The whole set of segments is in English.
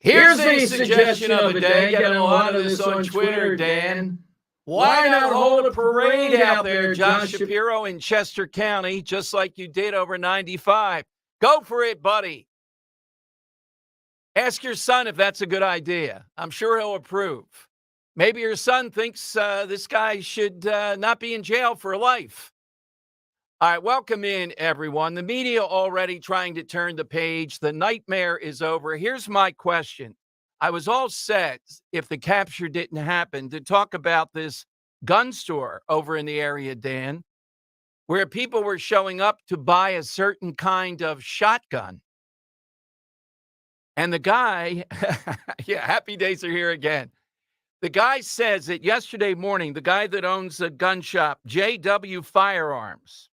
Here's a suggestion of the day. Getting a lot of this on Twitter, Dan. Why not hold a parade out there, Josh Shapiro, in Chester County, just like you did over 95? Go for it, buddy. Ask your son if that's a good idea. I'm sure he'll approve. Maybe your son thinks this guy should not be in jail for life. All right, welcome in, everyone. The media already trying to turn the page. The nightmare is over. Here's my question. I was all set, if the capture didn't happen, to talk about this gun store over in the area, Dan, where people were showing up to buy a certain kind of shotgun. And the guy, yeah, happy days are here again. The guy says that yesterday morning, the guy that owns a gun shop, JW Firearms,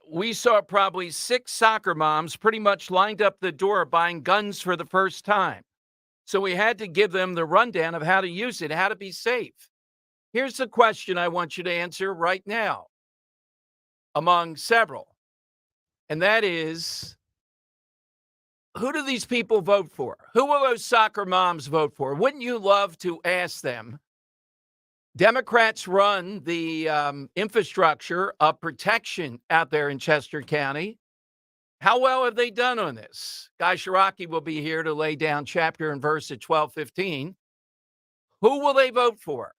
we saw probably 6 soccer moms pretty much lined up the door buying guns for the first time. So we had to give them the rundown of how to use it, how to be safe. Here's the question I want you to answer right now, among several. And that is, who do these people vote for? Who will those soccer moms vote for? Wouldn't you love to ask them? Democrats run the infrastructure of protection out there in Chester County. How well have they done on this? Guy Shiraki will be here to lay down chapter and verse at 12:15. Who will they vote for?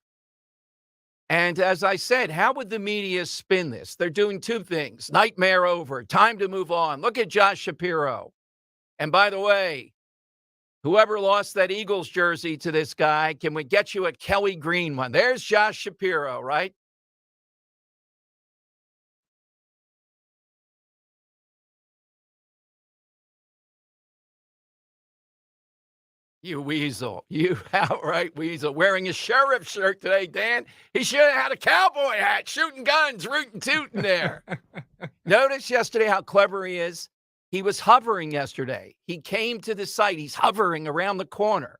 And as I said, how would the media spin this? They're doing 2 things. Nightmare over. Time to move on. Look at Josh Shapiro. And by the way, whoever lost that Eagles jersey to this guy, can we get you a Kelly Green one? There's Josh Shapiro, right? You weasel. You outright weasel. Wearing a sheriff shirt today, Dan. He should have had a cowboy hat, shooting guns, rootin' tootin' there. Notice yesterday how clever he is. He was hovering yesterday. He came to the site. He's hovering around the corner,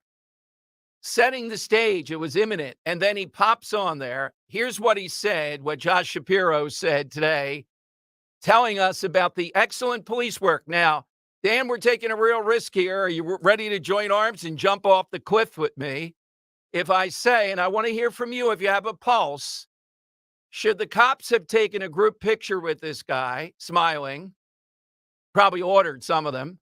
setting the stage. It was imminent. And then he pops on there. Here's what he said, what Josh Shapiro said today, telling us about the excellent police work. Now, Dan, we're taking a real risk here. Are you ready to join arms and jump off the cliff with me? If I say, and I want to hear from you if you have a pulse, should the cops have taken a group picture with this guy, smiling? Probably ordered some of them.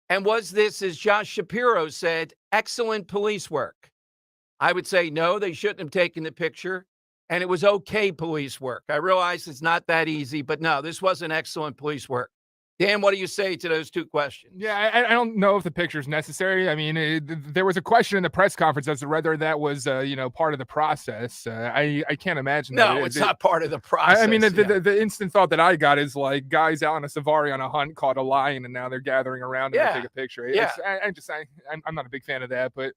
And was this, as Josh Shapiro said, excellent police work? I would say no, they shouldn't have taken the picture. And it was okay police work. I realize it's not that easy, but no, this wasn't excellent police work. Dan, what do you say to those 2 questions? Yeah, I don't know if the picture is necessary. I mean, there was a question in the press conference as to whether that was, part of the process. I can't imagine. No, it's not part of the process. I mean, the instant thought that I got is like guys out on a safari on a hunt caught a lion, and now they're gathering around to take a picture. I'm not a big fan of that, but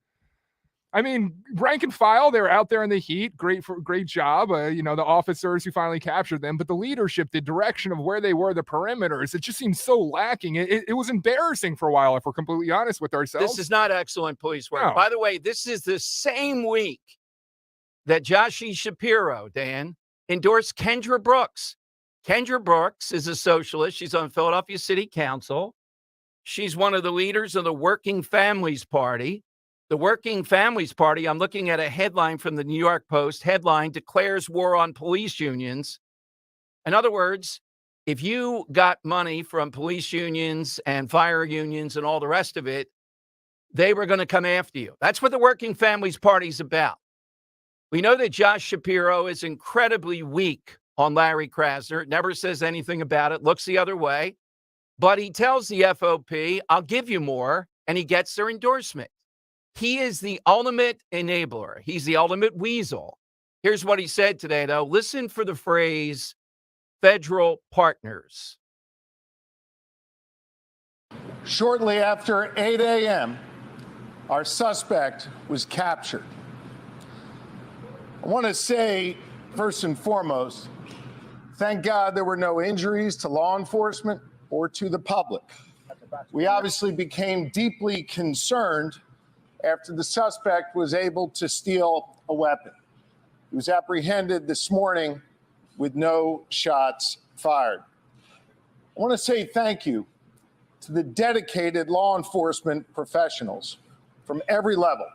I mean, rank and file, they were out there in the heat. Great job. The officers who finally captured them, but the leadership, the direction of where they were, the perimeters, it just seems so lacking. It was embarrassing for a while, if we're completely honest with ourselves. This is not excellent police work. No. By the way, this is the same week that Joshie Shapiro, Dan, endorsed Kendra Brooks. Kendra Brooks is a socialist. She's on Philadelphia City Council. She's one of the leaders of the Working Families Party. The Working Families Party, I'm looking at a headline from the New York Post, headline, declares war on police unions. In other words, if you got money from police unions and fire unions and all the rest of it, they were going to come after you. That's what the Working Families Party is about. We know that Josh Shapiro is incredibly weak on Larry Krasner, never says anything about it, looks the other way, but he tells the FOP, I'll give you more, and he gets their endorsement. He is the ultimate enabler. He's the ultimate weasel. Here's what he said today, though. Listen for the phrase federal partners. Shortly after 8 a.m., our suspect was captured. I want to say, first and foremost, thank God there were no injuries to law enforcement or to the public. We obviously became deeply concerned after the suspect was able to steal a weapon. He was apprehended this morning with no shots fired. I want to say thank you to to the dedicated law enforcement professionals from every level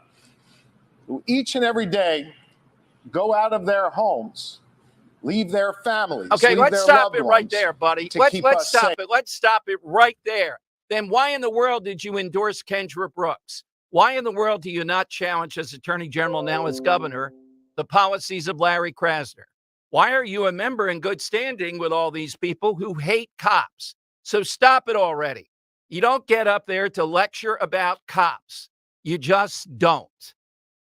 who each and every day go out of their homes, leave their families. Okay, let's stop it right there, buddy. Let's stop safe. it. Let's stop it right there. Then why in the world did you endorse Kendra Brooks? Why in the world do you not challenge as Attorney General, now as governor, the policies of Larry Krasner? Why are you a member in good standing with all these people who hate cops? So stop it already. You don't get up there to lecture about cops. You just don't.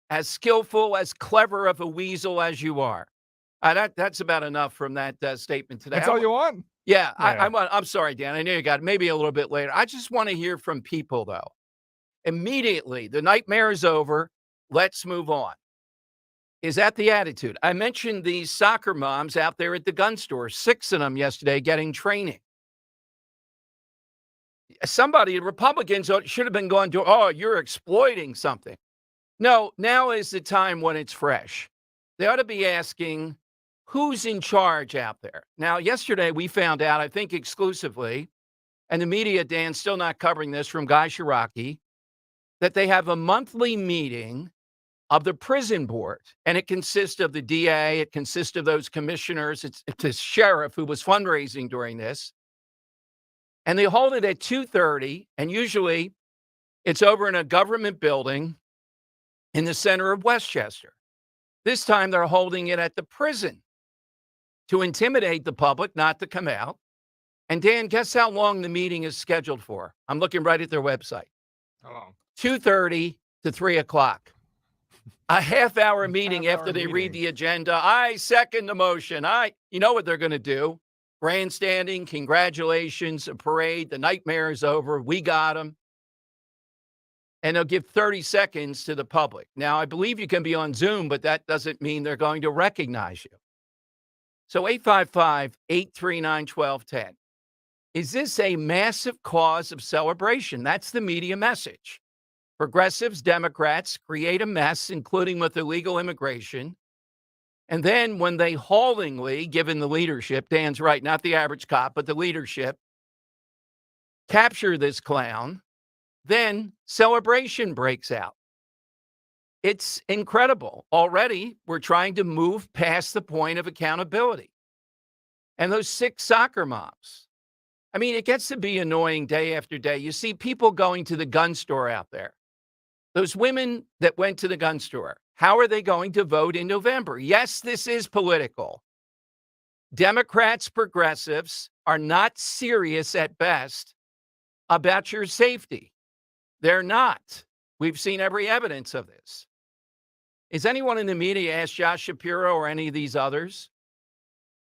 As skillful, as clever of a weasel as you are. That's about enough from that statement today. That's all you want? Yeah, yeah. I'm sorry, Dan. I know you got it. Maybe a little bit later. I just want to hear from people, though. Immediately, the nightmare is over. Let's move on. Is that the attitude? I mentioned these soccer moms out there at the gun store, 6 of them yesterday getting training. Somebody, Republicans should have been going to, oh, you're exploiting something. No, now is the time when it's fresh. They ought to be asking, who's in charge out there? Now, yesterday we found out, I think exclusively, and the media, Dan, still not covering this from Guy Shiraki, that they have a monthly meeting of the prison board, and it consists of the DA, it consists of those commissioners, it's the sheriff who was fundraising during this, and they hold it at 2:30, and usually it's over in a government building in the center of Westchester. This time they're holding it at the prison to intimidate the public not to come out. And Dan, guess how long the meeting is scheduled for? I'm looking right at their website. How long? 2:30 to 3 o'clock. A half-hour meeting after they read the agenda. I second the motion. You know what they're going to do. Grandstanding, congratulations, a parade. The nightmare is over. We got them. And they'll give 30 seconds to the public. Now, I believe you can be on Zoom, but that doesn't mean they're going to recognize you. So 855-839-1210. Is this a massive cause of celebration? That's the media message. Progressives, Democrats create a mess, including with illegal immigration. And then when they haulingly, given the leadership, Dan's right, not the average cop, but the leadership, capture this clown, then celebration breaks out. It's incredible. Already, we're trying to move past the point of accountability. And those 6 soccer moms, I mean, it gets to be annoying day after day. You see people going to the gun store out there. Those women that went to the gun store, how are they going to vote in November? Yes, this is political. Democrats, progressives are not serious at best about your safety. They're not. We've seen every evidence of this. Is anyone in the media asked Josh Shapiro or any of these others?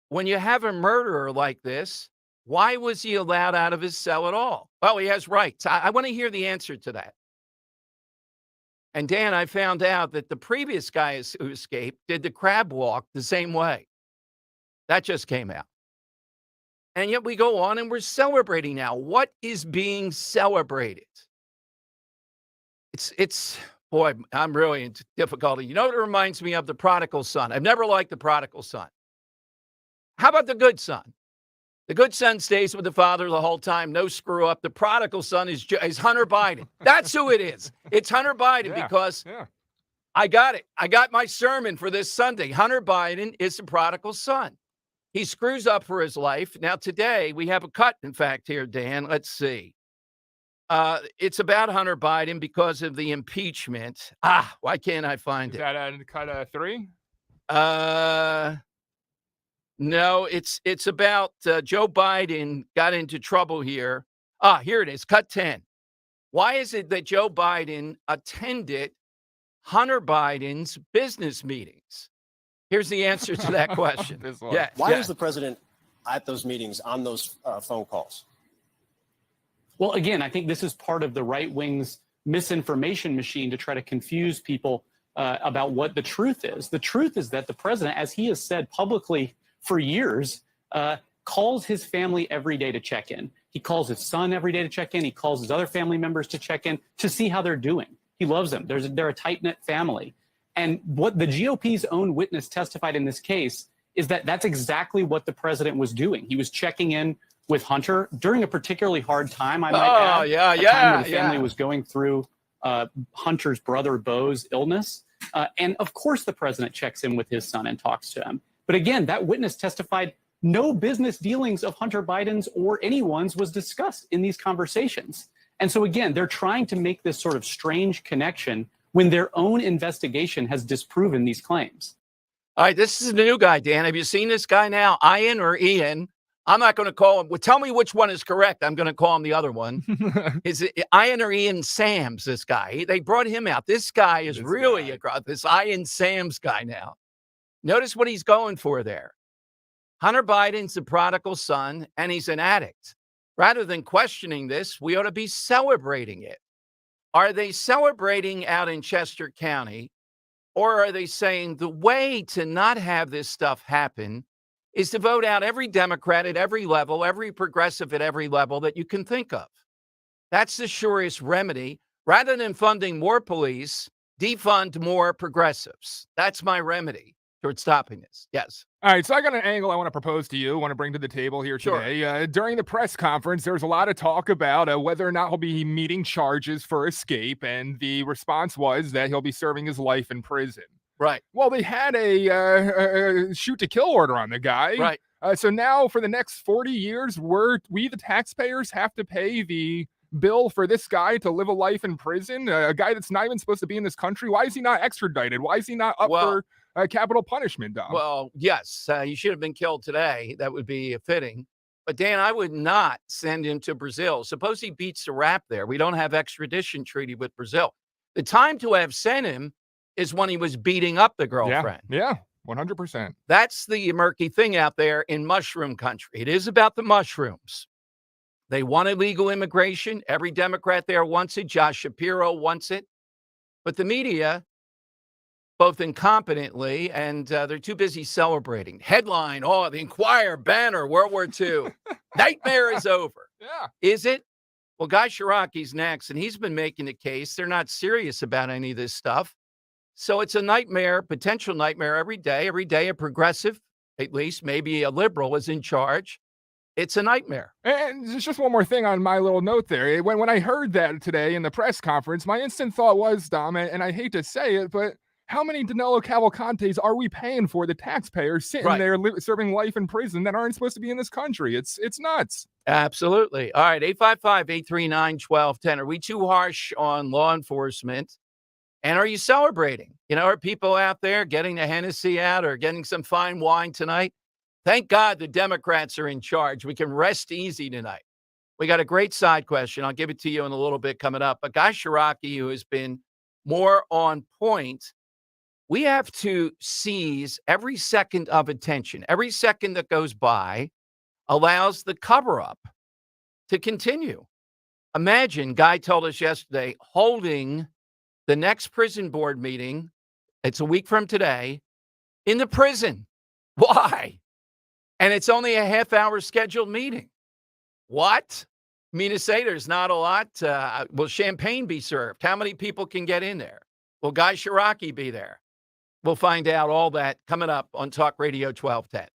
When you have a murderer like this, why was he allowed out of his cell at all? Well, he has rights. I want to hear the answer to that. And Dan, I found out that the previous guy who escaped did the crab walk the same way. That just came out. And yet we go on and we're celebrating now. What is being celebrated? Boy, I'm really in difficulty. You know what it reminds me of? The prodigal son. I've never liked the prodigal son. How about the good son? The good son stays with the father the whole time, no screw up. The prodigal son is Hunter Biden. That's who it is. It's Hunter Biden because I got it. I got my sermon for this Sunday. Hunter Biden is the prodigal son. He screws up for his life. Now, today, we have a cut, in fact, here, Dan. Let's see. It's about Hunter Biden because of the impeachment. Why can't I find it? Is that cut 3? No, it's about Joe Biden got into trouble here. Here it is, cut 10. Why is it that Joe Biden attended Hunter Biden's business meetings? Here's the answer to that question. Why was the president at those meetings on those phone calls? Well, again, I think this is part of the right wing's misinformation machine to try to confuse people about what the truth is. The truth is that the president, as he has said publicly for years, calls his family every day to check in. He calls his son every day to check in. He calls his other family members to check in to see how they're doing. He loves them. They're a tight-knit family. And what the GOP's own witness testified in this case is that that's exactly what the president was doing. He was checking in with Hunter during a particularly hard time, I might Oh, add. yeah, a time where the family was going through Hunter's brother Bo's illness. And of course, the president checks in with his son and talks to him. But again, that witness testified no business dealings of Hunter Biden's or anyone's was discussed in these conversations. And so again, they're trying to make this sort of strange connection when their own investigation has disproven these claims. All right, this is a new guy, Dan. Have you seen this guy now? Ian or Ian? I'm not going to call him. Well, tell me which one is correct. I'm going to call him the other one. Is it Ian or Ian Sams, this guy? They brought him out. This guy is really this Ian Sams guy now. Notice what he's going for there. Hunter Biden's the prodigal son, and he's an addict. Rather than questioning this, we ought to be celebrating it. Are they celebrating out in Chester County, or are they saying the way to not have this stuff happen is to vote out every Democrat at every level, every progressive at every level that you can think of? That's the surest remedy. Rather than funding more police, defund more progressives. That's my remedy towards stopping this. Yes. All right, so I got an angle I want to propose to you, want to bring to the table here today. Sure. During the press conference, there was a lot of talk about whether or not he'll be meeting charges for escape, and the response was that he'll be serving his life in prison. Right. Well, they had a shoot-to-kill order on the guy. Right. So now for the next 40 years, we, the taxpayers, have to pay the bill for this guy to live a life in prison, a guy that's not even supposed to be in this country. Why is he not extradited? Why is he not up for capital punishment, Dom? Well, yes, you should have been killed today. That would be fitting. But Dan, I would not send him to Brazil. Suppose he beats the rap there. We don't have extradition treaty with Brazil. The time to have sent him is when he was beating up the girlfriend. Yeah, 100%. That's the murky thing out there in mushroom country. It is about the mushrooms. They want illegal immigration. Every Democrat there wants it. Josh Shapiro wants it. But the media, both incompetently and they're too busy celebrating. Headline, the Inquirer banner, World War II. Nightmare is over. Yeah. Is it? Well, Guy Shiraki's next, and he's been making the case. They're not serious about any of this stuff. So it's a nightmare, potential nightmare every day. Every day a progressive, at least maybe a liberal, is in charge. It's a nightmare. And just one more thing on my little note there. When I heard that today in the press conference, my instant thought was, Dom, and I hate to say it, but how many Danilo Cavalcantes are we paying for the taxpayers sitting there serving life in prison that aren't supposed to be in this country? It's nuts. Absolutely. All right, 855-839-1210. Are we too harsh on law enforcement? And are you celebrating? Are people out there getting the Hennessy out or getting some fine wine tonight? Thank God the Democrats are in charge. We can rest easy tonight. We got a great side question. I'll give it to you in a little bit coming up. But Guy Shiraki, who has been more on point, we have to seize every second of attention. Every second that goes by allows the cover-up to continue. Imagine, Guy told us yesterday, holding the next prison board meeting, it's a week from today, in the prison. Why? And it's only a half-hour scheduled meeting. What? Mean to say there's not a lot? Will champagne be served? How many people can get in there? Will Guy Shiraki be there? We'll find out all that coming up on Talk Radio 1210.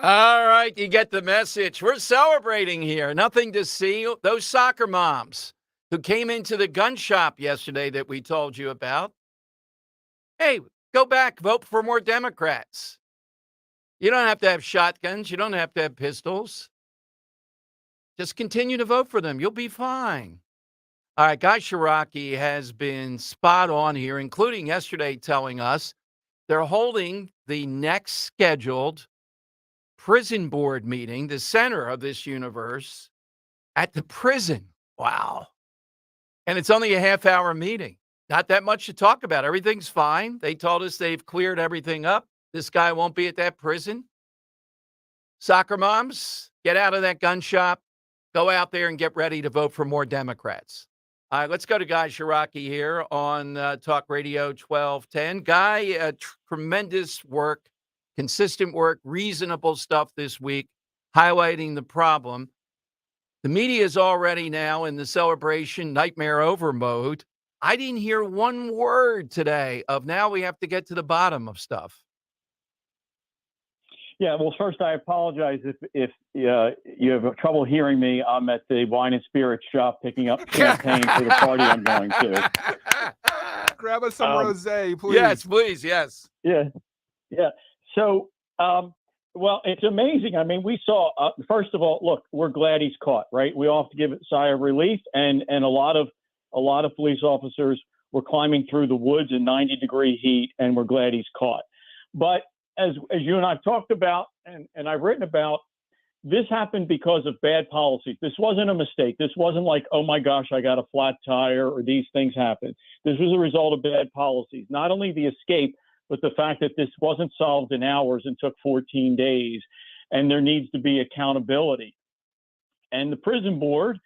All right, you get the message. We're celebrating here. Nothing to see. Those soccer moms who came into the gun shop yesterday that we told you about. Hey, go back, vote for more Democrats. You don't have to have shotguns. You don't have to have pistols. Just continue to vote for them. You'll be fine. All right, Guy Shiraki has been spot on here, including yesterday telling us they're holding the next scheduled prison board meeting, the center of this universe, at the prison. Wow. And it's only a half-hour meeting. Not that much to talk about. Everything's fine. They told us they've cleared everything up. This guy won't be at that prison. Soccer moms, get out of that gun shop. Go out there and get ready to vote for more Democrats. All right, let's go to Guy Shiraki here on Talk Radio 1210. Guy, tremendous work, consistent work, reasonable stuff this week, highlighting the problem. The media is already now in the celebration nightmare over mode. I didn't hear one word today of now we have to get to the bottom of stuff. Yeah, well, first, I apologize if you have trouble hearing me. I'm at the wine and spirits shop picking up champagne for the party I'm going to. Grab us some rosé, please. Yes, please, yes. Yeah. So, well, it's amazing. I mean, we saw, first of all, look, we're glad he's caught, right? We all have to give it a sigh of relief. And a lot of police officers were climbing through the woods in 90-degree heat, and we're glad he's caught. But as you and I've talked about, and I've written about, this happened because of bad policies. This wasn't a mistake. This wasn't like, oh my gosh, I got a flat tire or these things happened. This was a result of bad policies. Not only the escape, but the fact that this wasn't solved in hours and took 14 days, and there needs to be accountability. And the prison board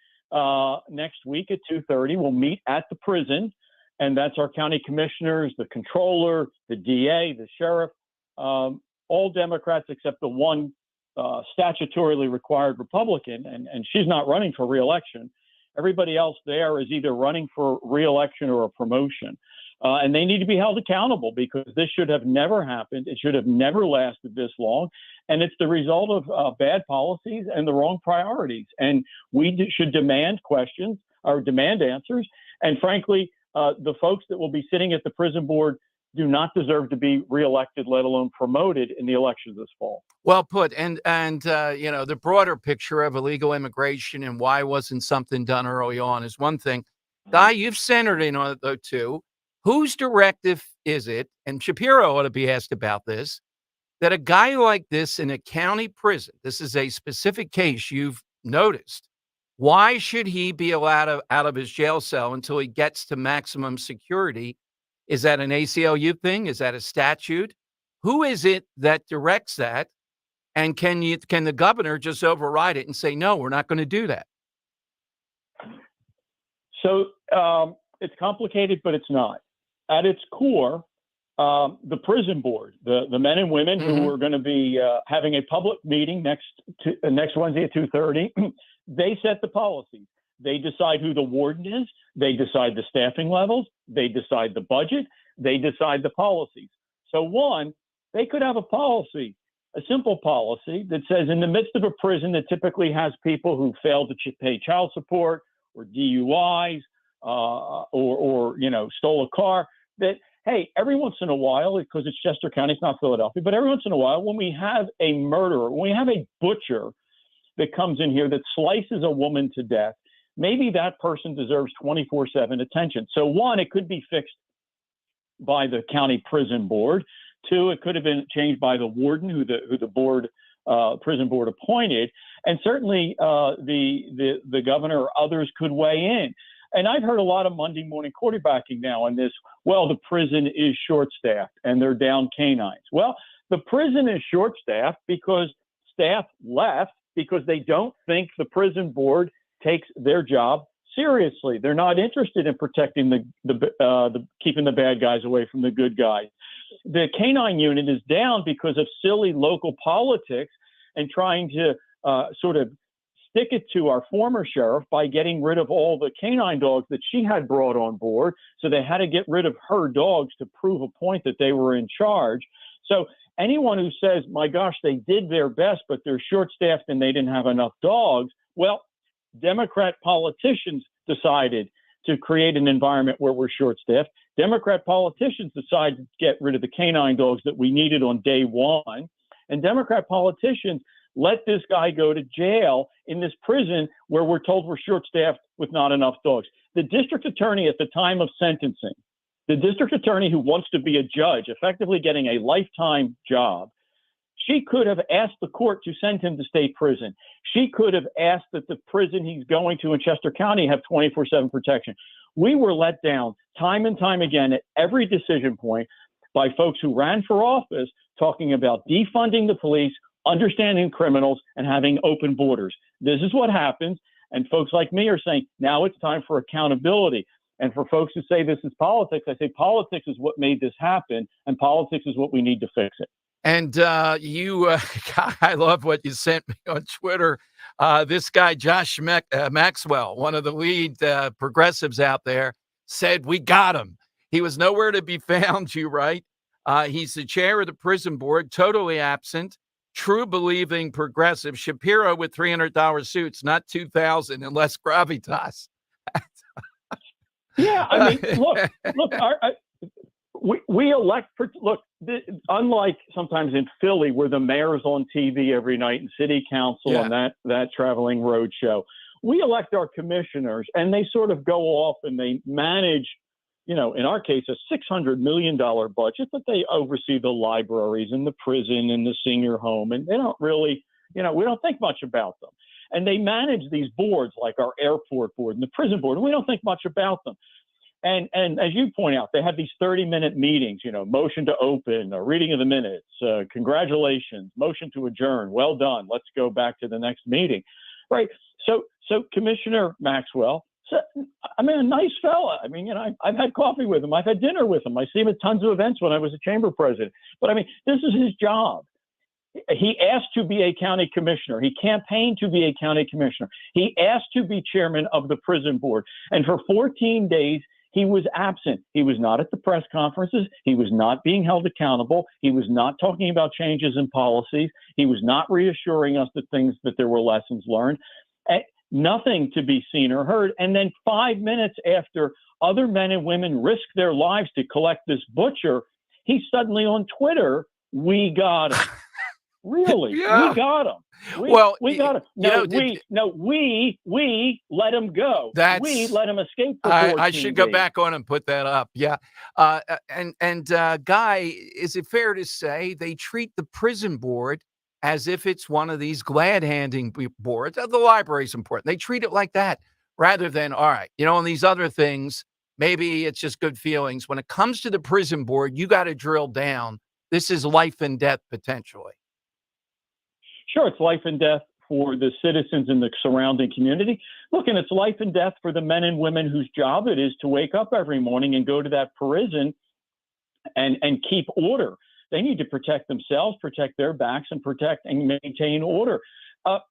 next week at 2:30 will meet at the prison, and that's our county commissioners, the controller, the DA, the sheriff, all Democrats except the one statutorily required Republican, and she's not running for re-election. Everybody else there is either running for re-election or a promotion. And they need to be held accountable because this should have never happened. It should have never lasted this long. And it's the result of bad policies and the wrong priorities. And we should demand questions or demand answers. And frankly, the folks that will be sitting at the prison board do not deserve to be reelected, let alone promoted in the elections this fall. Well put. And you know, the broader picture of illegal immigration and why wasn't something done early on is one thing. Guy, you've centered in on it, though, too. Whose directive is it, and Shapiro ought to be asked about this, that a guy like this in a county prison, this is a specific case you've noticed, why should he be allowed out of his jail cell until he gets to maximum security? Is that an ACLU thing? Is that a statute? Who is it that directs that? And can the governor just override it and say, no, we're not going to do that? So it's complicated, but it's not. At its core, the prison board, the men and women who are going to be having a public meeting next Wednesday at 2:30, they set the policies. They decide who the warden is. They decide the staffing levels. They decide the budget. They decide the policies. So one, they could have a policy, a simple policy that says in the midst of a prison that typically has people who fail to pay child support or DUIs or stole a car, that, hey, every once in a while, because it's Chester County, it's not Philadelphia, but every once in a while, when we have a murderer, when we have a butcher that comes in here that slices a woman to death, maybe that person deserves 24/7 attention. So one, it could be fixed by the county prison board. Two, it could have been changed by the warden who the board prison board appointed. And certainly the governor or others could weigh in. And I've heard a lot of Monday morning quarterbacking now on this. Well, the prison is short-staffed and they're down canines. Well, the prison is short-staffed because staff left because they don't think the prison board takes their job seriously. They're not interested in protecting the keeping the bad guys away from the good guys. The canine unit is down because of silly local politics and trying to sort of stick it to our former sheriff by getting rid of all the canine dogs that she had brought on board. So they had to get rid of her dogs to prove a point that they were in charge. So anyone who says, my gosh, they did their best, but they're short-staffed and they didn't have enough dogs, well, Democrat politicians decided to create an environment where we're short-staffed. Democrat politicians decided to get rid of the canine dogs that we needed on day one. And Democrat politicians let this guy go to jail in this prison where we're told we're short-staffed with not enough dogs. The district attorney at the time of sentencing, the district attorney who wants to be a judge, effectively getting a lifetime job, she could have asked the court to send him to state prison. She could have asked that the prison he's going to in Chester County have 24/7 protection. We were let down time and time again at every decision point by folks who ran for office talking about defunding the police, understanding criminals, and having open borders. This is what happens. And folks like me are saying, now it's time for accountability. And for folks who say this is politics, I say politics is what made this happen, and politics is what we need to fix it. And I love what you sent me on Twitter. This guy, Josh Maxwell, one of the lead progressives out there, said, we got him. He was nowhere to be found, you write. He's the chair of the prison board, totally absent, true believing progressive. Shapiro with $300 suits, not $2,000 and less gravitas. Yeah, I mean, look, we elect, unlike sometimes in Philly where the mayor's on TV every night and city council and that traveling road show, we elect our commissioners and they sort of go off and they manage, in our case, a $600 million budget, but they oversee the libraries and the prison and the senior home. And they don't really, we don't think much about them. And they manage these boards like our airport board and the prison board, and we don't think much about them. And as you point out, they have these 30-minute meetings, motion to open, a reading of the minutes, congratulations, motion to adjourn, well done, let's go back to the next meeting, right? So Commissioner Maxwell, a nice fella. I've had coffee with him. I've had dinner with him. I see him at tons of events when I was a chamber president. But this is his job. He asked to be a county commissioner. He campaigned to be a county commissioner. He asked to be chairman of the prison board. And for 14 days, he was absent. He was not at the press conferences. He was not being held accountable. He was not talking about changes in policies. He was not reassuring us that there were lessons learned. Nothing to be seen or heard. And then 5 minutes after other men and women risked their lives to collect this butcher, he's suddenly on Twitter, we got him. Really? Yeah. We got him. We got him. We let him go. We let him escape. I should go back on and put that up. Yeah. Guy, is it fair to say they treat the prison board as if it's one of these glad-handing boards? The library's important. They treat it like that rather than, all right, on these other things, maybe it's just good feelings. When it comes to the prison board, you got to drill down. This is life and death potentially. Sure, it's life and death for the citizens in the surrounding community. Look, and it's life and death for the men and women whose job it is to wake up every morning and go to that prison and keep order. They need to protect themselves, protect their backs, and protect and maintain order.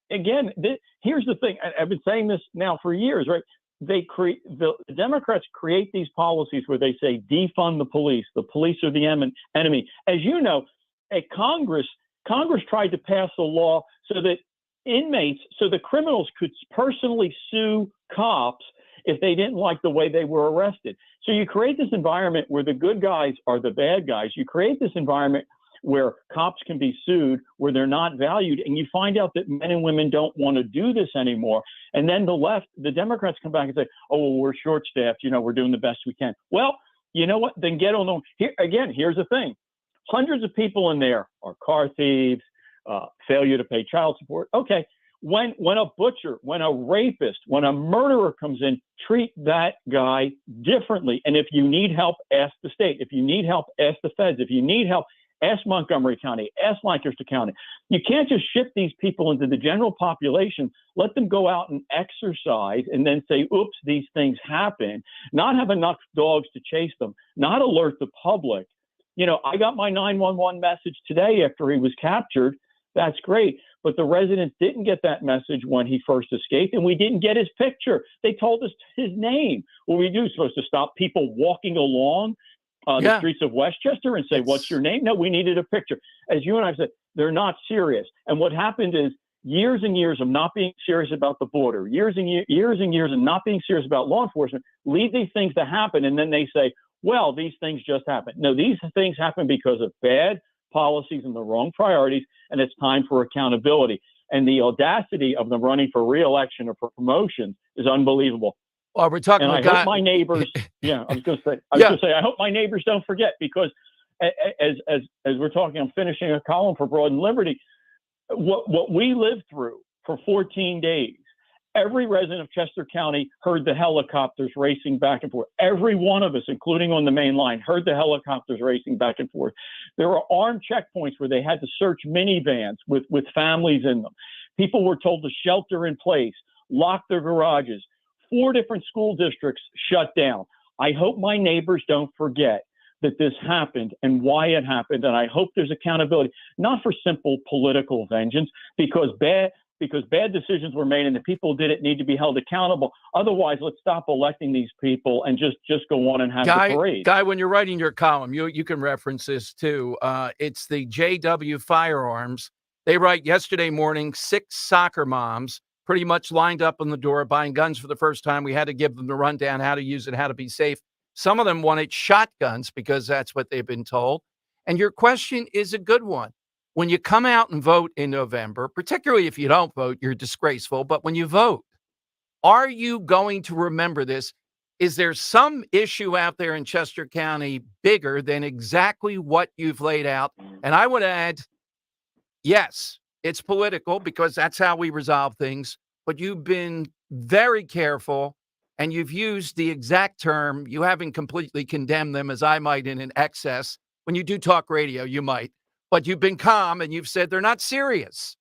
Here's the thing. I've been saying this now for years, right? The Democrats create these policies where they say defund the police. The police are the enemy. As you know, Congress tried to pass a law so that the criminals could personally sue cops if they didn't like the way they were arrested. So you create this environment where the good guys are the bad guys. You create this environment where cops can be sued, where they're not valued, and you find out that men and women don't want to do this anymore. And then the Democrats come back and say, oh, well, we're short-staffed, we're doing the best we can. Well, you know what? Then get on the here's the thing. Hundreds of people in there are car thieves, failure to pay child support. Okay, when a butcher, when a rapist, when a murderer comes in, treat that guy differently. And if you need help, ask the state. If you need help, ask the feds. If you need help, ask Montgomery County, ask Lancaster County. You can't just shift these people into the general population, let them go out and exercise, and then say, oops, these things happen, not have enough dogs to chase them, not alert the public. I got my 911 message today after he was captured. That's great. But the residents didn't get that message when he first escaped, and we didn't get his picture. They told us his name. What we do is supposed to stop people walking along the streets of Westchester and say, what's your name? No, we needed a picture. As you and I said, they're not serious. And what happened is years and years of not being serious about the border, years and years of not being serious about law enforcement lead these things to happen. And then they say, well, these things just happen. No, these things happen because of bad policies and the wrong priorities, and it's time for accountability. And the audacity of them running for re-election or for promotion is unbelievable. Well, we're talking and about I hope my neighbors. I was going to say, I hope my neighbors don't forget, because as we're talking, I'm finishing a column for Broad and Liberty. What we lived through for 14 days. Every resident of Chester County heard the helicopters racing back and forth. Every one of us, including on the main line, heard the helicopters racing back and forth. There were armed checkpoints where they had to search minivans with families in them. People were told to shelter in place, lock their garages. 4 different school districts shut down. I hope my neighbors don't forget that this happened and why it happened. And I hope there's accountability, not for simple political vengeance, because bad decisions were made and the people who did it need to be held accountable. Otherwise, let's stop electing these people and just go on and have the parade. Guy, when you're writing your column, you can reference this too. It's the JW Firearms. They write, yesterday morning, 6 soccer moms pretty much lined up on the door buying guns for the first time. We had to give them the rundown, how to use it, how to be safe. Some of them wanted shotguns because that's what they've been told. And your question is a good one. When you come out and vote in November, particularly if you don't vote, you're disgraceful. But when you vote, are you going to remember this? Is there some issue out there in Chester County bigger than exactly what you've laid out? And I would add, yes, it's political because that's how we resolve things. But you've been very careful and you've used the exact term. You haven't completely condemned them, as I might in an excess. When you do talk radio, you might. But you've been calm and you've said they're not serious.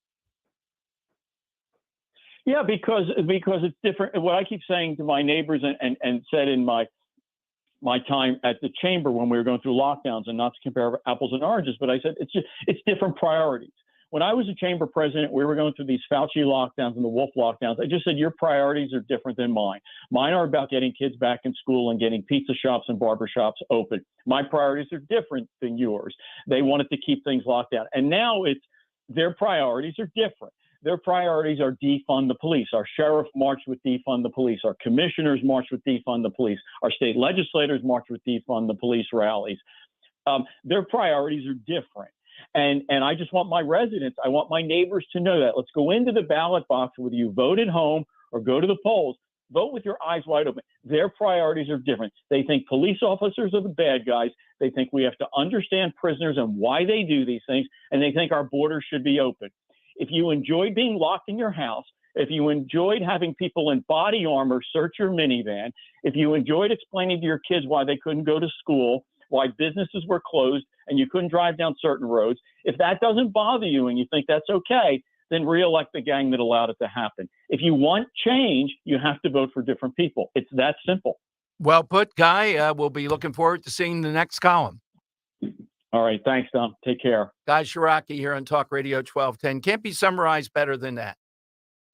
Yeah, because it's different. What I keep saying to my neighbors and said in my time at the chamber when we were going through lockdowns, and not to compare apples and oranges, but I said it's different priorities. When I was a chamber president, we were going through these Fauci lockdowns and the Wolf lockdowns. I just said, your priorities are different than mine. Mine are about getting kids back in school and getting pizza shops and barber shops open. My priorities are different than yours. They wanted to keep things locked down. And now their priorities are different. Their priorities are defund the police. Our sheriff marched with defund the police. Our commissioners marched with defund the police. Our state legislators marched with defund the police rallies. Their priorities are different. And I just want my residents, I want my neighbors to know that. Let's go into the ballot box, whether you vote at home or go to the polls, vote with your eyes wide open. Their priorities are different. They think police officers are the bad guys. They think we have to understand prisoners and why they do these things. And they think our borders should be open. If you enjoyed being locked in your house, if you enjoyed having people in body armor search your minivan, if you enjoyed explaining to your kids why they couldn't go to school, why businesses were closed and you couldn't drive down certain roads, if that doesn't bother you and you think that's okay, then re-elect the gang that allowed it to happen. If you want change, you have to vote for different people. It's that simple. Well put, Guy. We'll be looking forward to seeing the next column. All right. Thanks, Tom. Take care. Guy Shiraki here on Talk Radio 1210. Can't be summarized better than that.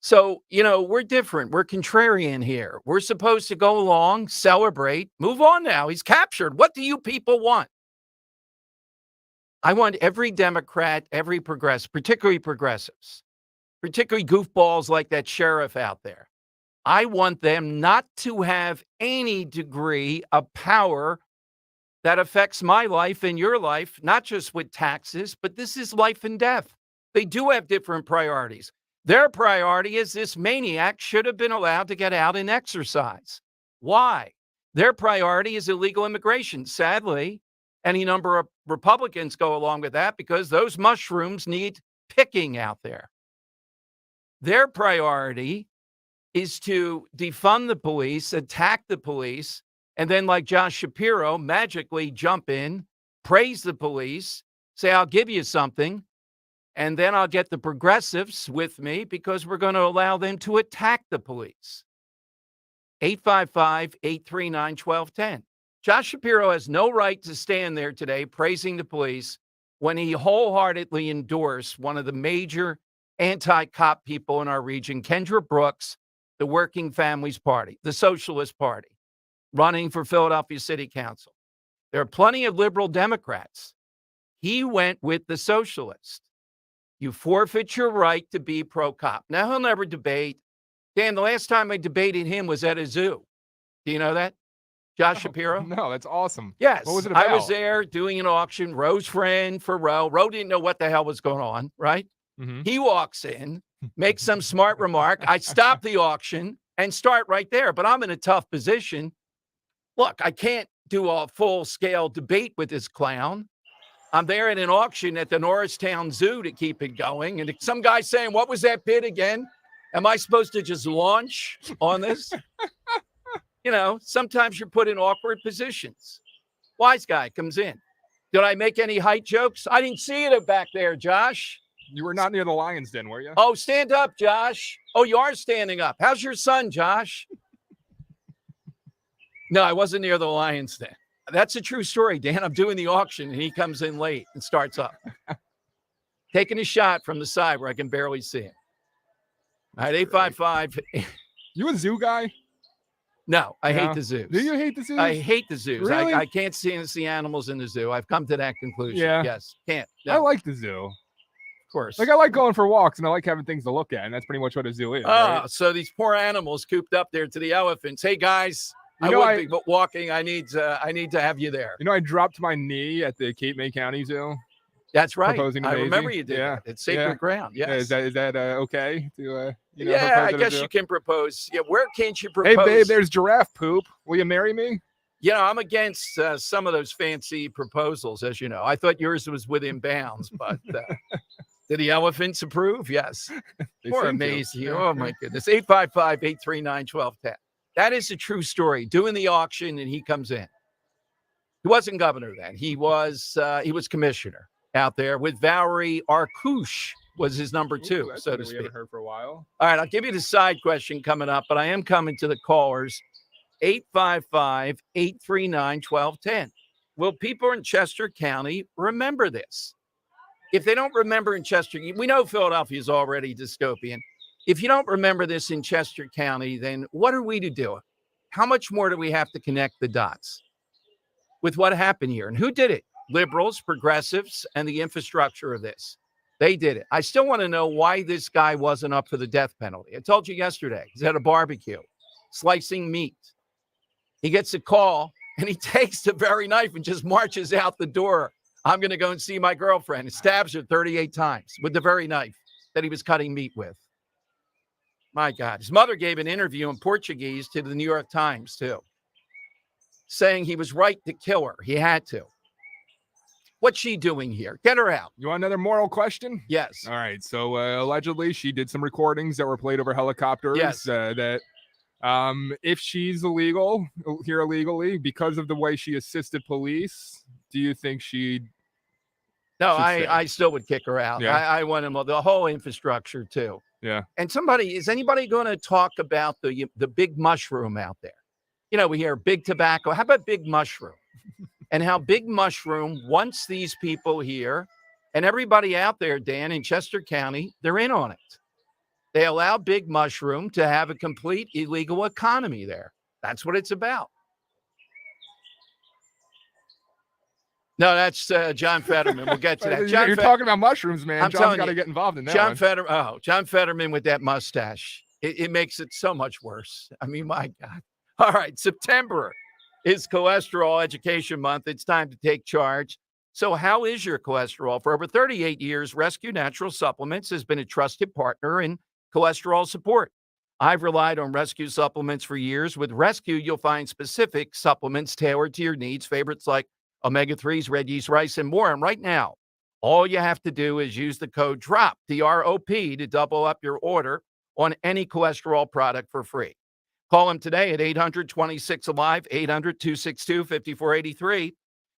So, we're different. We're contrarian here. We're supposed to go along, celebrate, move on now. He's captured. What do you people want? I want every Democrat, every progressive, particularly progressives, particularly goofballs like that sheriff out there. I want them not to have any degree of power that affects my life and your life, not just with taxes, but this is life and death. They do have different priorities. Their priority is this maniac should have been allowed to get out and exercise. Why? Their priority is illegal immigration. Sadly, any number of Republicans go along with that because those mushrooms need picking out there. Their priority is to defund the police, attack the police, and then, like Josh Shapiro, magically jump in, praise the police, say, I'll give you something, and then I'll get the progressives with me because we're going to allow them to attack the police. 855-839-1210. Josh Shapiro has no right to stand there today praising the police when he wholeheartedly endorsed one of the major anti-cop people in our region, Kendra Brooks, the Working Families Party, the Socialist Party, running for Philadelphia City Council. There are plenty of liberal Democrats. He went with the socialist. You forfeit your right to be pro-cop. Now, he'll never debate. Dan, the last time I debated him was at a zoo. Do you know that? Josh Shapiro? No, that's awesome. Yes. What was it about? I was there doing an auction. Roe's friend for Roe. Roe didn't know what the hell was going on, right? Mm-hmm. He walks in, makes some smart remark. I stop the auction and start right there. But I'm in a tough position. Look, I can't do a full-scale debate with this clown. I'm there at an auction at the Norristown Zoo to keep it going. And some guy saying, what was that bid again? Am I supposed to just launch on this? You know, sometimes you're put in awkward positions. Wise guy comes in. Did I make any height jokes? I didn't see it back there, Josh. You were not near the lion's den, were you? Oh, stand up, Josh. Oh, you are standing up. How's your son, Josh? No, I wasn't near the lion's den. That's a true story, Dan. I'm doing the auction, and he comes in late and starts up. Taking a shot from the side where I can barely see him. All right, 855. You a zoo guy? No, I hate the zoos. Do you hate the zoos? I hate the zoos. Really? I can't see animals in the zoo. I've come to that conclusion. Yeah. Yes, can't. No, I like the zoo. of course. Like, I like going for walks, and I like having things to look at, and that's pretty much what a zoo is. Oh, right? so these poor animals cooped up there to the elephants. Hey, guys, You know, I would be walking. I need to have you there. You know, I dropped my knee at the Cape May County Zoo. That's right. Proposing to I Maisie. remember you did Yeah. that. It's sacred ground. Yes. Yeah, is that okay? To yeah, I propose at a guess zoo? you can propose. Yeah, where can't you propose? Hey, babe, there's giraffe poop. Will you marry me? You know, I'm against some of those fancy proposals, as you know. I thought yours was within bounds, but did the elephants approve? Yes. They Poor seem to. Maisie. Yeah. Oh, my goodness. 855-839-1210. That is a true story. Doing the auction, and he comes in. He wasn't governor then. He was commissioner out there with Valerie Arkush was his number two, Ooh, that's so one to we speak. haven't heard for a while. All right, I'll give you the side question coming up, but I am coming to the callers. 855-839-1210. Will people in Chester County remember this? If they don't remember in Chester, we know Philadelphia is already dystopian. If you don't remember this in Chester County, then what are we to do? How much more do we have to connect the dots with what happened here? And who did it? Liberals, progressives, and the infrastructure of this. They did it. I still want to know why this guy wasn't up for the death penalty. I told you yesterday, he's at a barbecue, slicing meat. He gets a call, and he takes the very knife and just marches out the door. I'm going to go and see my girlfriend. And stabs her 38 times with the very knife that he was cutting meat with. My God. His mother gave an interview in Portuguese to the New York Times, too, saying he was right to kill her. He had to. What's she doing here? Get her out. You want another moral question? Yes. All right. So allegedly, she did some recordings that were played over helicopters. Yes. That if she's illegal here illegally because of the way she assisted police, do you think she? No, should stay? I still would kick her out. Yeah. I want him the whole infrastructure too. Yeah. And is anybody going to talk about the big mushroom out there? You know, we hear big tobacco. How about big mushroom? And how big mushroom wants these people here and everybody out there, Dan, in Chester County, they're in on it. They allow big mushroom to have a complete illegal economy there. That's what it's about. No, that's John Fetterman. We'll get to that. You're talking about mushrooms, man. I'm John's telling got to you, get involved in that. John one. Fetterman. Oh, John Fetterman with that mustache. It makes it so much worse. I mean, my God. All right, September is Cholesterol Education Month. It's time to take charge. So how is your cholesterol? For over 38 years, Rescue Natural Supplements has been a trusted partner in cholesterol support. I've relied on Rescue supplements for years. With Rescue, you'll find specific supplements tailored to your needs, favorites like omega-3s, red yeast rice, and more. And right now, all you have to do is use the code DROP, D-R-O-P, to double up your order on any cholesterol product for free. Call them today at 800-26-ALIVE, 800-262-5483.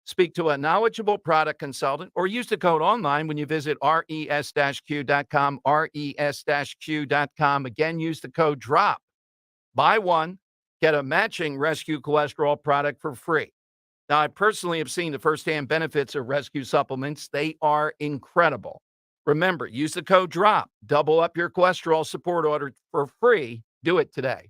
Speak to a knowledgeable product consultant or use the code online when you visit res-q.com, res-q.com. Again, use the code DROP. Buy one, get a matching Rescue cholesterol product for free. Now, I personally have seen the firsthand benefits of Rescue supplements. They are incredible. Remember, use the code DROP. Double up your cholesterol support order for free. Do it today.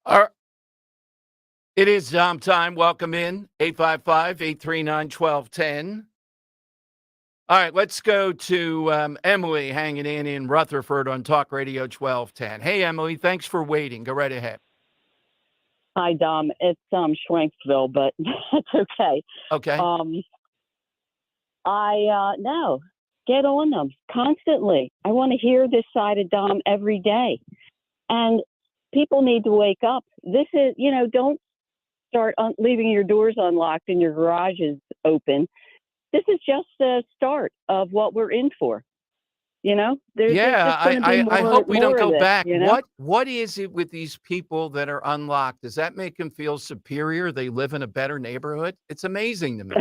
All right. It is time. Welcome in. 855-839-1210. All right, let's go to Emily hanging in Rutherford on Talk Radio 1210. Hey, Emily, thanks for waiting. Go right ahead. Hi, Dom. It's Schwenksville, but that's okay. Okay. No, get on them constantly. I want to hear this side of Dom every day. And people need to wake up. This is, don't start leaving your doors unlocked and your garages open. This is just the start of what we're in for. I hope we don't go back. You know? What is it with these people that are unlocked? Does that make them feel superior? They live in a better neighborhood? It's amazing to me.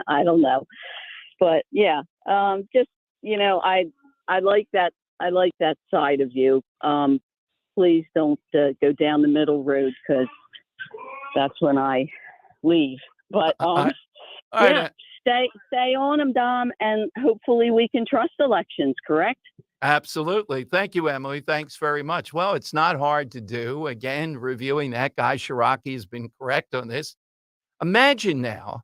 I don't know, but yeah, I like that. I like that side of you. Please don't go down the middle road because that's when I leave. But stay on them, Dom, and hopefully we can trust elections, correct? Absolutely. Thank you, Emily. Thanks very much. Well, it's not hard to do. Again, reviewing that, Guy Shiraki has been correct on this. Imagine now,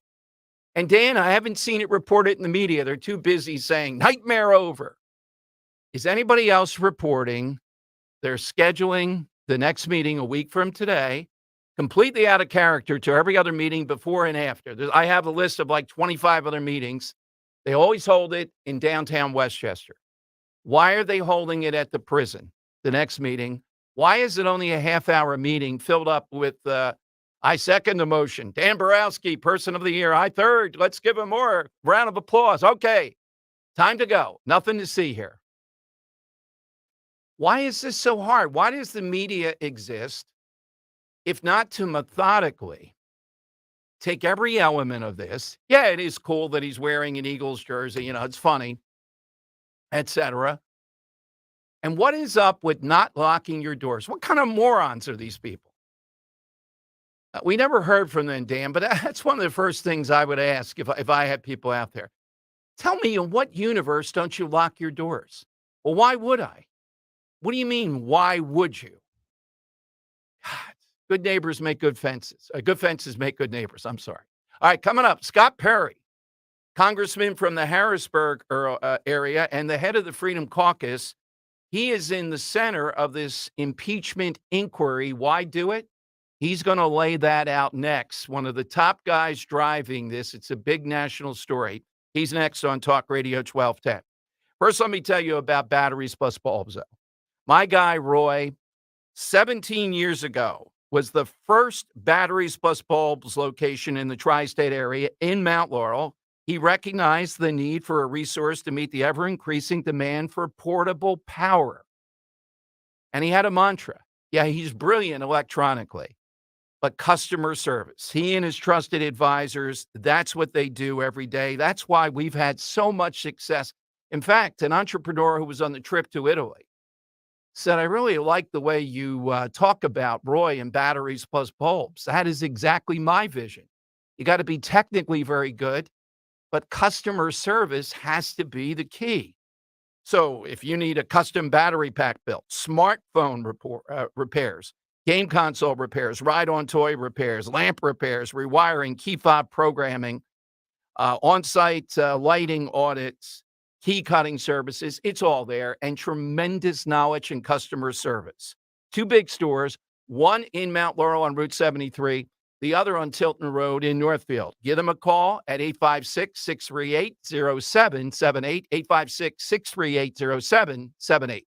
and Dan, I haven't seen it reported in the media. They're too busy saying nightmare over. Is anybody else reporting they're scheduling the next meeting a week from today, completely out of character to every other meeting before and after? I have a list of like 25 other meetings. They always hold it in downtown Westchester. Why are they holding it at the prison, the next meeting? Why is it only a half-hour meeting filled up with, I second the motion, Dan Borowski, Person of the Year, I third, let's give him more round of applause. Okay, time to go. Nothing to see here. Why is this so hard? Why does the media exist if not to methodically take every element of this? Yeah, it is cool that he's wearing an Eagles jersey. It's funny, etc. And what is up with not locking your doors? What kind of morons are these people? We never heard from them, Dan, but that's one of the first things I would ask if I had people out there. Tell me, in what universe don't you lock your doors? Well, why would I? What do you mean, why would you? God, good neighbors make good fences. Good fences make good neighbors. I'm sorry. All right, coming up, Scott Perry, congressman from the Harrisburg area and the head of the Freedom Caucus. He is in the center of this impeachment inquiry. Why do it? He's going to lay that out next. One of the top guys driving this. It's a big national story. He's next on Talk Radio 1210. First, let me tell you about batteries plus bulbs. My guy, Roy, 17 years ago, was the first batteries plus bulbs location in the tri-state area in Mount Laurel. He recognized the need for a resource to meet the ever-increasing demand for portable power. And he had a mantra. Yeah, he's brilliant electronically, but customer service. He and his trusted advisors, that's what they do every day. That's why we've had so much success. In fact, an entrepreneur who was on the trip to Italy said, I really like the way you talk about Roy and batteries plus bulbs. That is exactly my vision. You got to be technically very good, but customer service has to be the key. So if you need a custom battery pack built, smartphone repairs, game console repairs, ride-on toy repairs, lamp repairs, rewiring, key fob programming, on-site lighting audits, key cutting services, it's all there, and tremendous knowledge and customer service. Two big stores, one in Mount Laurel on Route 73, the other on Tilton Road in Northfield. Give them a call at 856-638-0778, 856-638-0778.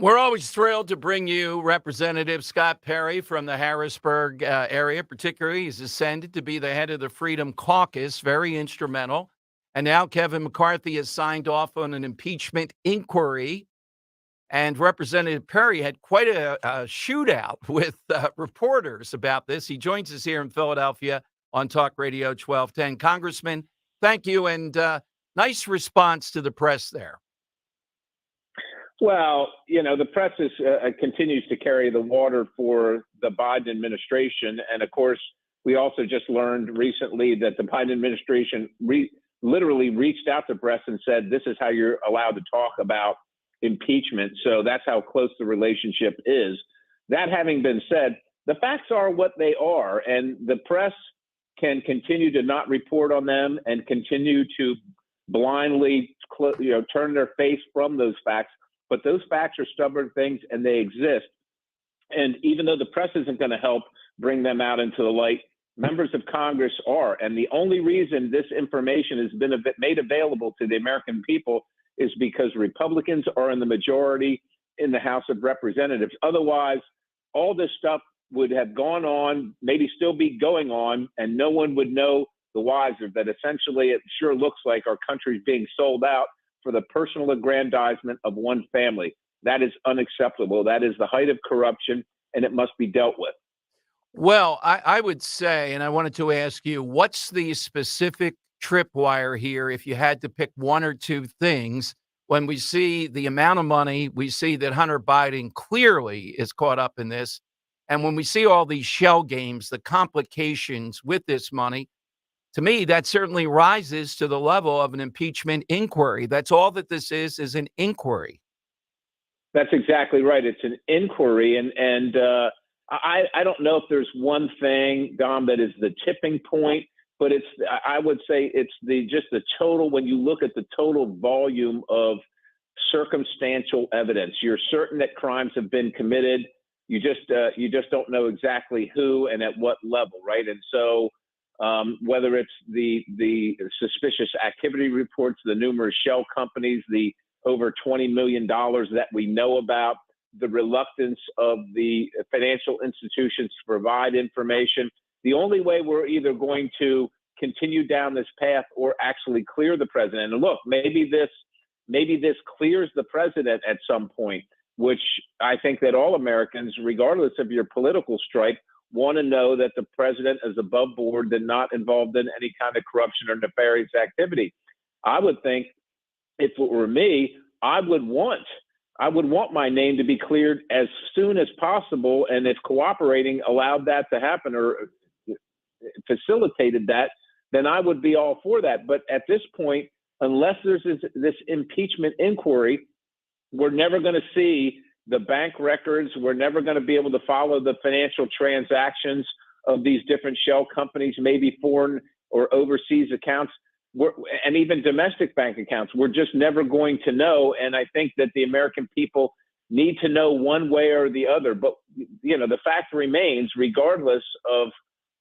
We're always thrilled to bring you Representative Scott Perry from the Harrisburg area, particularly. He's ascended to be the head of the Freedom Caucus, very instrumental. And now Kevin McCarthy has signed off on an impeachment inquiry. And Representative Perry had quite a shootout with reporters about this. He joins us here in Philadelphia on Talk Radio 1210. Congressman, thank you, and nice response to the press there. Well, the press continues to carry the water for the Biden administration. And of course, we also just learned recently that the Biden administration literally reached out to press and said, this is how you're allowed to talk about impeachment. So that's how close the relationship is. That having been said, the facts are what they are, and the press can continue to not report on them and continue to blindly turn their face from those facts. But those facts are stubborn things, and they exist. And even though the press isn't going to help bring them out into the light, members of Congress are. And the only reason this information has been made available to the American people is because Republicans are in the majority in the House of Representatives. Otherwise, all this stuff would have gone on, maybe still be going on, and no one would know the wiser. That essentially it sure looks like our country is being sold out for the personal aggrandizement of one family. That is unacceptable. That is the height of corruption, and it must be dealt with. Well, I would say, and I wanted to ask you, what's the specific tripwire here if you had to pick one or two things? When we see the amount of money, we see that Hunter Biden clearly is caught up in this. And when we see all these shell games, the complications with this money, to me, that certainly rises to the level of an impeachment inquiry. That's all that this is an inquiry. That's exactly right. It's an inquiry. And I don't know if there's one thing, Dom, that is the tipping point, but I would say it's just the total, when you look at the total volume of circumstantial evidence. You're certain that crimes have been committed. You just don't know exactly who and at what level, right? And so whether it's the suspicious activity reports, the numerous shell companies, the over $20 million that we know about, the reluctance of the financial institutions to provide information. The only way we're either going to continue down this path or actually clear the president. And look, maybe this clears the president at some point, which I think that all Americans, regardless of your political stripe, want to know that the president is above board and not involved in any kind of corruption or nefarious activity. I would think if it were me, I would want my name to be cleared as soon as possible. And if cooperating allowed that to happen or facilitated that, then I would be all for that. But at this point, unless there's this impeachment inquiry, we're never going to see the bank records. We're never going to be able to follow the financial transactions of these different shell companies, maybe foreign or overseas accounts, and even domestic bank accounts. We're just never going to know. And I think that the American people need to know one way or the other. But, the fact remains, regardless of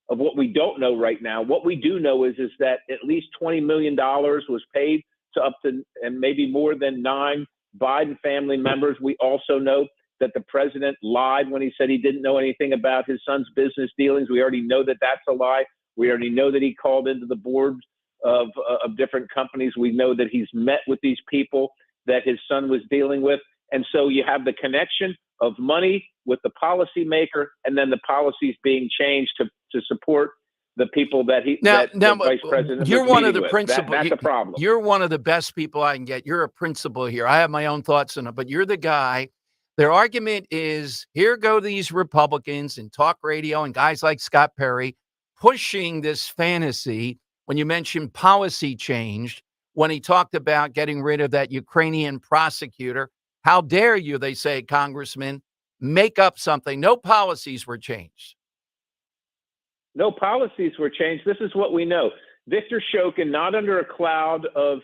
what we don't know right now, what we do know is that at least $20 million was paid to up to and maybe more than 9 Biden family members. We also know that the president lied when he said he didn't know anything about his son's business dealings. We already know that that's a lie. We already know that he called into the board of different companies. We know that he's met with these people that his son was dealing with. And so you have the connection of money with the policymaker, and then the policies being changed to support the people that the vice president you're was one of the with. principal. That's a problem. You're one of the best people I can get. You're a principal here. I have my own thoughts on it, but you're the guy. Their argument is, here go these Republicans and talk radio and guys like Scott Perry pushing this fantasy. When you mentioned policy changed, when he talked about getting rid of that Ukrainian prosecutor, how dare you, they say, Congressman, make up something. No policies were changed. No policies were changed. This is what we know. Viktor Shokin, not under a cloud of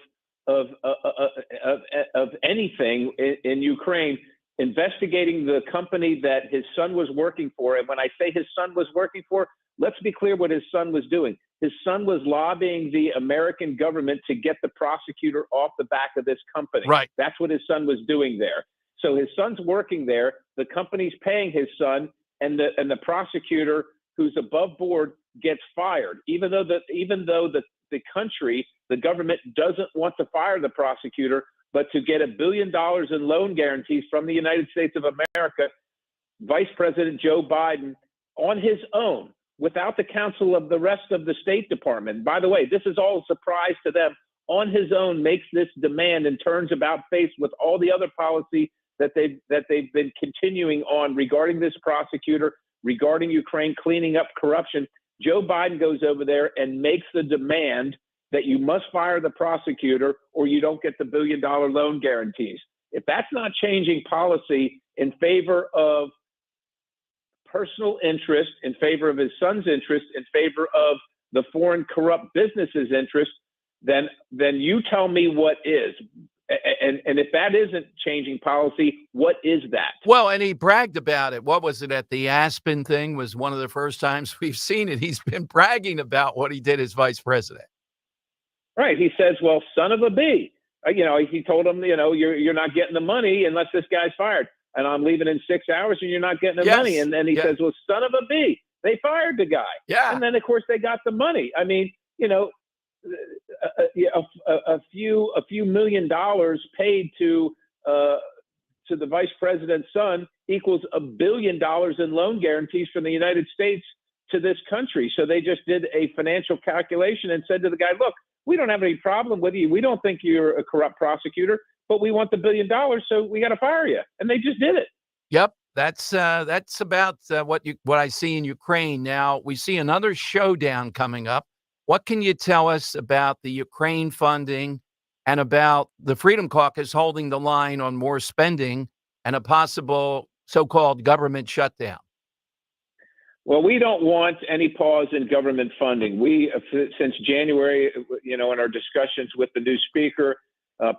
anything in Ukraine, investigating the company that his son was working for. And when I say his son was working for, let's be clear what his son was doing. His son was lobbying the American government to get the prosecutor off the back of this company. Right. That's what his son was doing there. So his son's working there. The company's paying his son, and the prosecutor who's above board gets fired, even though the country, the government doesn't want to fire the prosecutor, but to get $1 billion in loan guarantees from the United States of America, Vice President Joe Biden, on his own, without the counsel of the rest of the State Department. By the way, this is all a surprise to them. On his own, makes this demand and turns about face with all the other policy that they've been continuing on regarding this prosecutor, regarding Ukraine, cleaning up corruption. Joe Biden goes over there and makes the demand that you must fire the prosecutor or you don't get the $1 billion loan guarantees. If that's not changing policy in favor of personal interest, in favor of his son's interest, in favor of the foreign corrupt businesses' interest, then you tell me what is. And if that isn't changing policy, what is that? Well, and he bragged about it. What was it at the Aspen thing? Was one of the first times we've seen it. He's been bragging about what he did as vice president. Right. He says, well, son of a B. He told him, you're not getting the money unless this guy's fired. And I'm leaving in 6 hours and you're not getting the money. And then he says, well, son of a B. They fired the guy. Yeah. And then, of course, they got the money. I mean, a few $1 million paid to the vice president's son equals $1 billion in loan guarantees from the United States to this country. So they just did a financial calculation and said to the guy, look, we don't have any problem with you. We don't think you're a corrupt prosecutor, but we want the $1 billion, so we got to fire you. And they just did it. Yep. That's about what I see in Ukraine. Now, we see another showdown coming up. What can you tell us about the Ukraine funding and about the Freedom Caucus holding the line on more spending and a possible so-called government shutdown? Well, we don't want any pause in government funding. We, since January, in our discussions with the new speaker,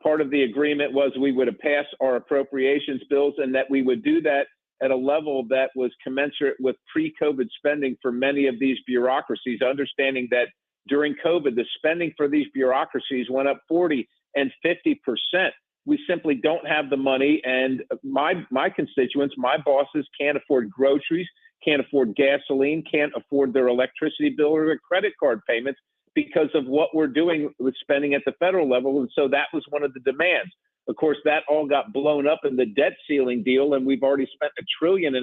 part of the agreement was we would have passed our appropriations bills and that we would do that at a level that was commensurate with pre-COVID spending for many of these bureaucracies, understanding that during COVID, the spending for these bureaucracies went up 40 and 50%. We simply don't have the money. And my constituents, my bosses can't afford groceries, can't afford gasoline, can't afford their electricity bill or their credit card payments because of what we're doing with spending at the federal level. And so that was one of the demands. Of course, that all got blown up in the debt ceiling deal, and we've already spent $1.5 trillion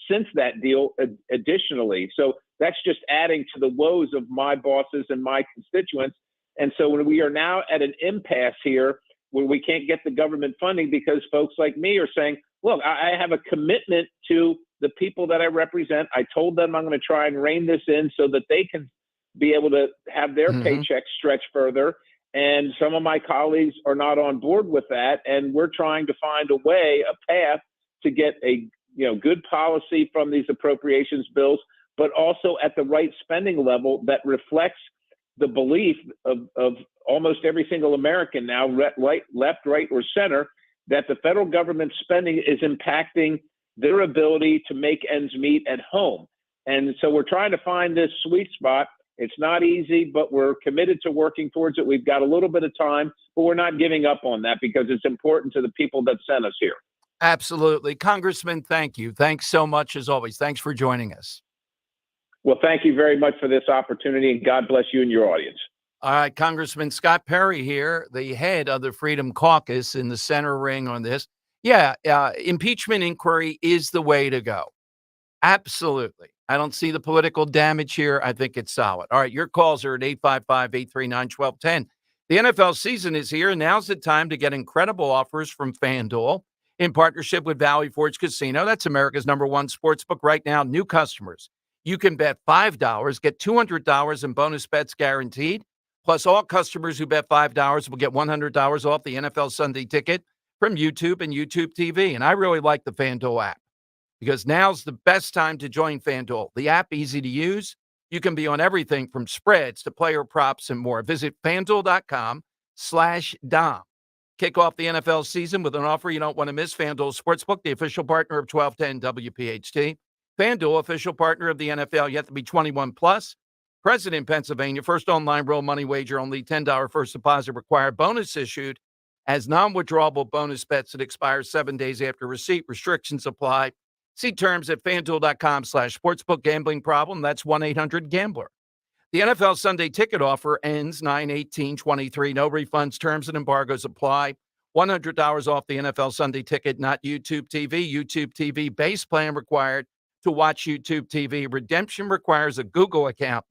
since that deal additionally. So that's just adding to the woes of my bosses and my constituents. And so when we are now at an impasse here where we can't get the government funding because folks like me are saying, look, I have a commitment to the people that I represent. I told them I'm going to try and rein this in so that they can be able to have their paychecks stretch further. And some of my colleagues are not on board with that. And we're trying to find a way, a path to get a good policy from these appropriations bills, but also at the right spending level that reflects the belief of almost every single American now, left, right, or center, that the federal government spending is impacting their ability to make ends meet at home. And so we're trying to find this sweet spot. It's not easy, but we're committed to working towards it. We've got a little bit of time, but we're not giving up on that because it's important to the people that sent us here. Absolutely. Congressman, thank you. Thanks so much, as always. Thanks for joining us. Well, thank you very much for this opportunity, and God bless you and your audience. All right, Congressman Scott Perry here, the head of the Freedom Caucus in the center ring on this. Yeah, impeachment inquiry is the way to go. Absolutely. I don't see the political damage here. I think it's solid. All right, your calls are at 855-839-1210. The NFL season is here, and now's the time to get incredible offers from FanDuel in partnership with Valley Forge Casino. That's America's #1 sportsbook right now. New customers, you can bet $5, get $200 in bonus bets guaranteed. Plus, all customers who bet $5 will get $100 off the NFL Sunday ticket from YouTube and YouTube TV. And I really like the FanDuel app because now's the best time to join FanDuel. The app, easy to use. You can be on everything from spreads to player props and more. Visit FanDuel.com/Dom. Kick off the NFL season with an offer you don't want to miss. FanDuel Sportsbook, the official partner of 1210 WPHT. FanDuel, official partner of the NFL. You have to be 21 plus. President, Pennsylvania. First online real money wager. Only $10 first deposit required. Bonus issued as non-withdrawable bonus bets that expire 7 days after receipt. Restrictions apply. See terms at FanDuel.com/sportsbook. Gambling problem? That's 1-800-GAMBLER. The NFL Sunday ticket offer ends 9/18/23. No refunds, terms and embargoes apply. $100 off the NFL Sunday ticket, not YouTube TV. YouTube TV base plan required to watch YouTube TV. Redemption requires a Google account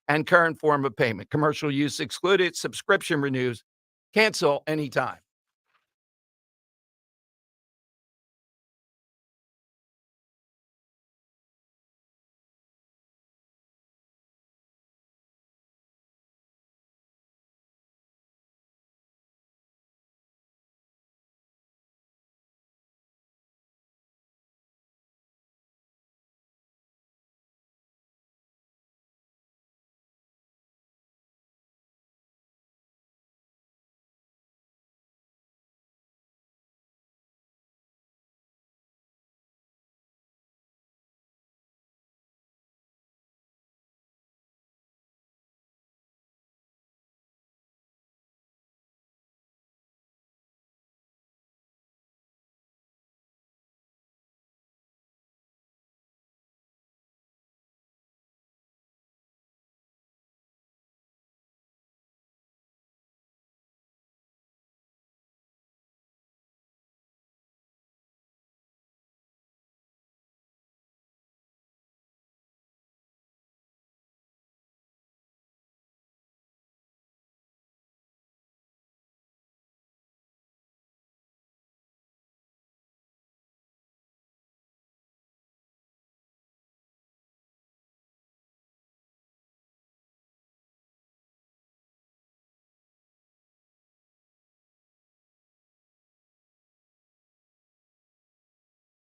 and current form of payment. Commercial use excluded. Subscription renews. Cancel anytime.